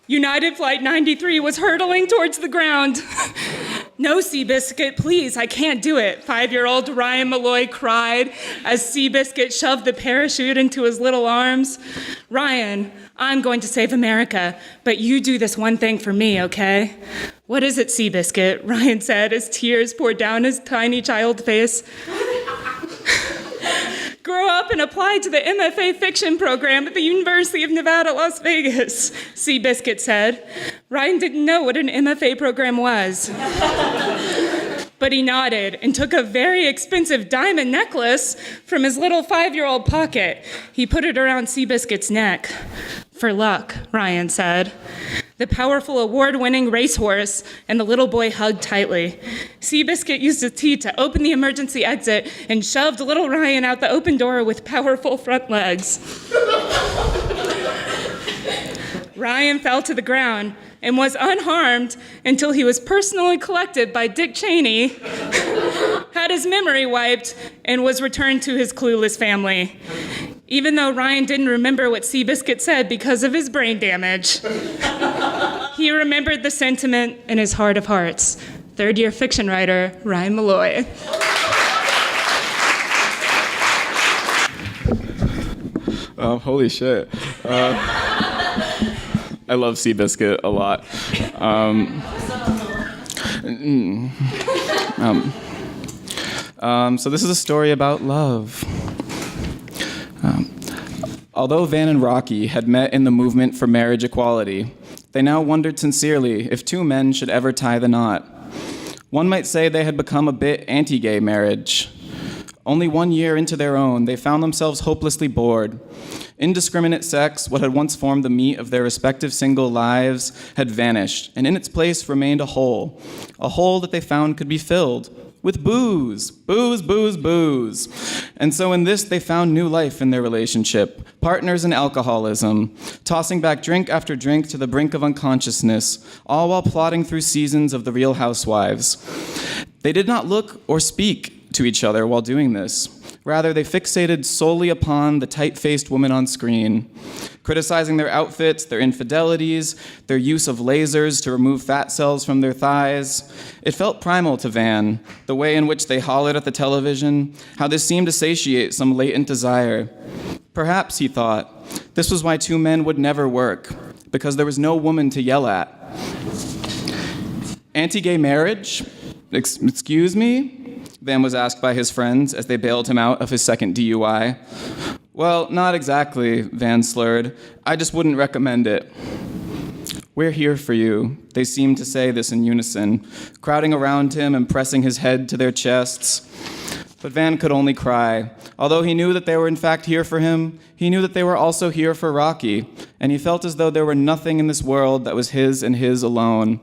United Flight 93 was hurtling towards the ground. No, Seabiscuit, please, I can't do it, 5-year-old Ryan Molloy cried as Seabiscuit shoved the parachute into his little arms. Ryan, I'm going to save America, but you do this one thing for me, okay? What is it, Seabiscuit? Ryan said as tears poured down his tiny child face. Grow up and apply to the MFA fiction program at the University of Nevada, Las Vegas, Seabiscuit said. Ryan didn't know what an MFA program was. But he nodded and took a very expensive diamond necklace from his little 5-year-old pocket. He put it around Seabiscuit's neck. For luck, Ryan said. The powerful award-winning racehorse and the little boy hugged tightly. Seabiscuit used his teeth to open the emergency exit and shoved little Ryan out the open door with powerful front legs. Ryan fell to the ground and was unharmed until he was personally collected by Dick Cheney, had his memory wiped, and was returned to his clueless family. Even though Ryan didn't remember what Seabiscuit said because of his brain damage, he remembered the sentiment in his heart of hearts. Third-year fiction writer, Ryan Molloy. Holy shit. I love Seabiscuit a lot. So this is a story about love. Although Van and Rocky had met in the movement for marriage equality, they now wondered sincerely if two men should ever tie the knot. One might say they had become a bit anti-gay marriage. Only 1 year into their own, they found themselves hopelessly bored. Indiscriminate sex, what had once formed the meat of their respective single lives, had vanished, and in its place remained a hole that they found could be filled with booze. Booze, booze, booze. And so in this, they found new life in their relationship, partners in alcoholism, tossing back drink after drink to the brink of unconsciousness, all while plodding through seasons of The Real Housewives. They did not look or speak to each other while doing this. Rather, they fixated solely upon the tight-faced woman on screen, criticizing their outfits, their infidelities, their use of lasers to remove fat cells from their thighs. It felt primal to Van, the way in which they hollered at the television, how this seemed to satiate some latent desire. Perhaps, he thought, this was why two men would never work, because there was no woman to yell at. Anti-gay marriage? Excuse me? Van was asked by his friends as they bailed him out of his second DUI. Well, not exactly, Van slurred. I just wouldn't recommend it. We're here for you, they seemed to say this in unison, crowding around him and pressing his head to their chests. But Van could only cry. Although he knew that they were in fact here for him, he knew that they were also here for Rocky, and he felt as though there were nothing in this world that was his and his alone.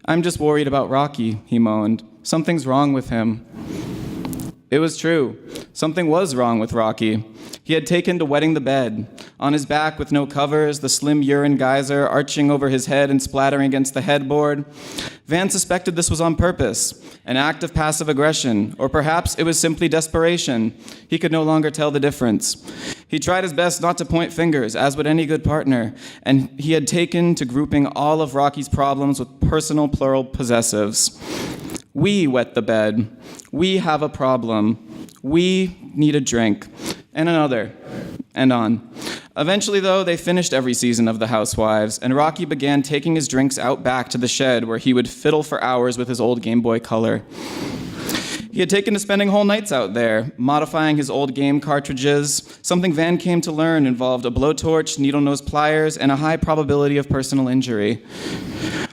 I'm just worried about Rocky, he moaned. Something's wrong with him. It was true. Something was wrong with Rocky. He had taken to wetting the bed. On his back with no covers, the slim urine geyser arching over his head and splattering against the headboard. Van suspected this was on purpose, an act of passive aggression, or perhaps it was simply desperation. He could no longer tell the difference. He tried his best not to point fingers, as would any good partner, and he had taken to grouping all of Rocky's problems with personal plural possessives. We wet the bed. We have a problem. We need a drink. And another. And on. Eventually, though, they finished every season of The Housewives, and Rocky began taking his drinks out back to the shed where he would fiddle for hours with his old Game Boy Color. He had taken to spending whole nights out there, modifying his old game cartridges. Something Van came to learn involved a blowtorch, needle-nose pliers, and a high probability of personal injury.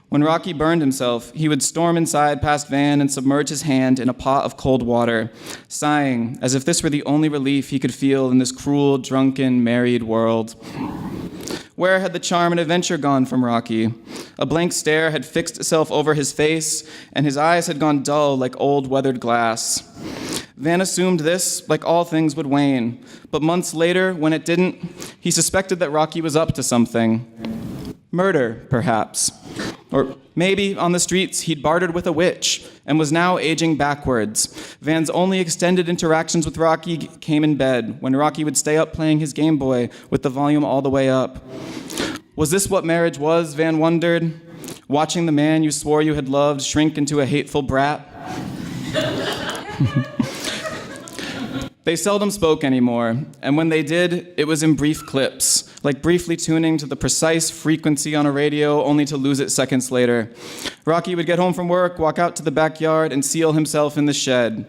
When Rocky burned himself, he would storm inside past Van and submerge his hand in a pot of cold water, sighing as if this were the only relief he could feel in this cruel, drunken, married world. Where had the charm and adventure gone from Rocky? A blank stare had fixed itself over his face, and his eyes had gone dull like old weathered glass. Van assumed this, like all things, would wane, but months later, when it didn't, he suspected that Rocky was up to something. Murder, perhaps. Or maybe on the streets he'd bartered with a witch and was now aging backwards. Van's only extended interactions with Rocky came in bed, when Rocky would stay up playing his Game Boy with the volume all the way up. Was this what marriage was, Van wondered? Watching the man you swore you had loved shrink into a hateful brat? They seldom spoke anymore, and when they did, it was in brief clips, like briefly tuning to the precise frequency on a radio only to lose it seconds later. Rocky would get home from work, walk out to the backyard, and seal himself in the shed.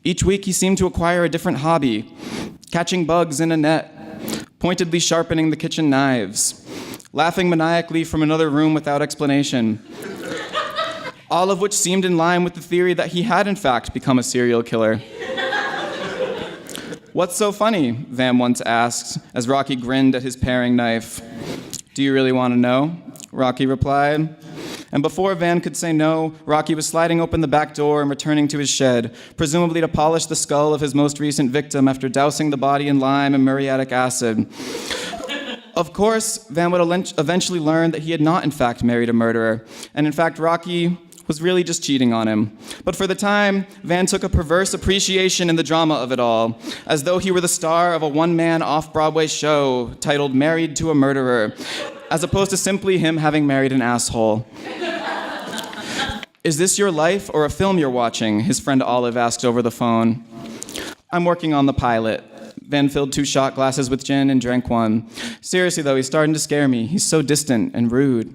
Each week he seemed to acquire a different hobby, catching bugs in a net, pointedly sharpening the kitchen knives, laughing maniacally from another room without explanation. All of which seemed in line with the theory that he had in fact become a serial killer. "What's so funny?" Van once asked, as Rocky grinned at his paring knife. "Do you really want to know?" Rocky replied. And before Van could say no, Rocky was sliding open the back door and returning to his shed, presumably to polish the skull of his most recent victim after dousing the body in lime and muriatic acid. Of course, Van would eventually learn that he had not in fact married a murderer, and in fact Rocky was really just cheating on him. But for the time, Van took a perverse appreciation in the drama of it all, as though he were the star of a one-man off-Broadway show titled Married to a Murderer, as opposed to simply him having married an asshole. "Is this your life or a film you're watching?" his friend Olive asked over the phone. "I'm working on the pilot." Van filled 2 shot glasses with gin and drank one. "Seriously though, he's starting to scare me. He's so distant and rude."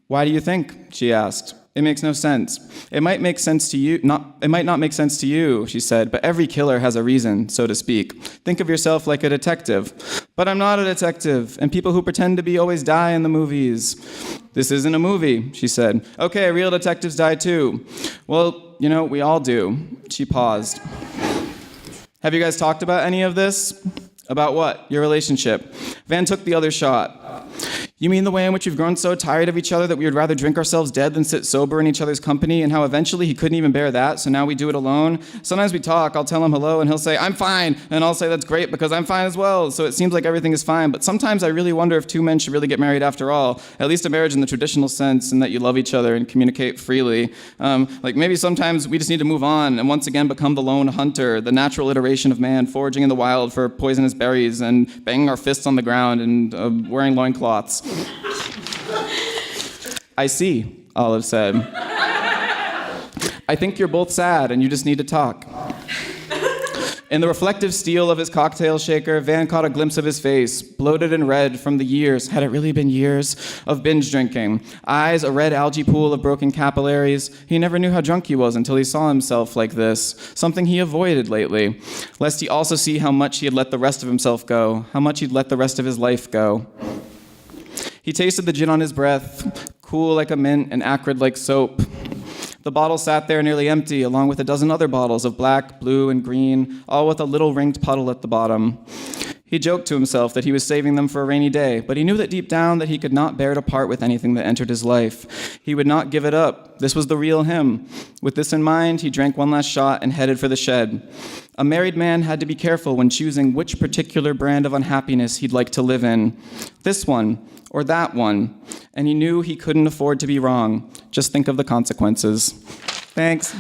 "Why do you think?" she asked. "It makes no sense. It might make sense to you, it might not make sense to you," she said, "but every killer has a reason, so to speak. Think of yourself like a detective." "But I'm not a detective, and people who pretend to be always die in the movies." "This isn't a movie," she said. "Okay, real detectives die too." "Well, we all do." She paused. "Have you guys talked about any of this?" "About what?" "Your relationship." Van took the other shot. "You mean the way in which we've grown so tired of each other that we would rather drink ourselves dead than sit sober in each other's company, and how eventually he couldn't even bear that, so now we do it alone? Sometimes we talk, I'll tell him hello, and he'll say, 'I'm fine,' and I'll say, 'That's great, because I'm fine as well,' so it seems like everything is fine, but sometimes I really wonder if 2 men should really get married after all, at least a marriage in the traditional sense, in that you love each other and communicate freely. Maybe sometimes we just need to move on and once again become the lone hunter, the natural iteration of man, foraging in the wild for poisonous berries and banging our fists on the ground and wearing loincloths." "I see," Olive said. "I think you're both sad and you just need to talk." In the reflective steel of his cocktail shaker, Van caught a glimpse of his face, bloated and red from the years, had it really been years, of binge drinking. Eyes a red algae pool of broken capillaries. He never knew how drunk he was until he saw himself like this, something he avoided lately, lest he also see how much he had let the rest of himself go, how much he'd let the rest of his life go. He tasted the gin on his breath, cool like a mint and acrid like soap. The bottle sat there nearly empty, along with a dozen other bottles of black, blue, and green, all with a little ringed puddle at the bottom. He joked to himself that he was saving them for a rainy day, but he knew that deep down that he could not bear to part with anything that entered his life. He would not give it up. This was the real him. With this in mind, he drank one last shot and headed for the shed. A married man had to be careful when choosing which particular brand of unhappiness he'd like to live in. This one, or that one. And he knew he couldn't afford to be wrong. Just think of the consequences. Thanks.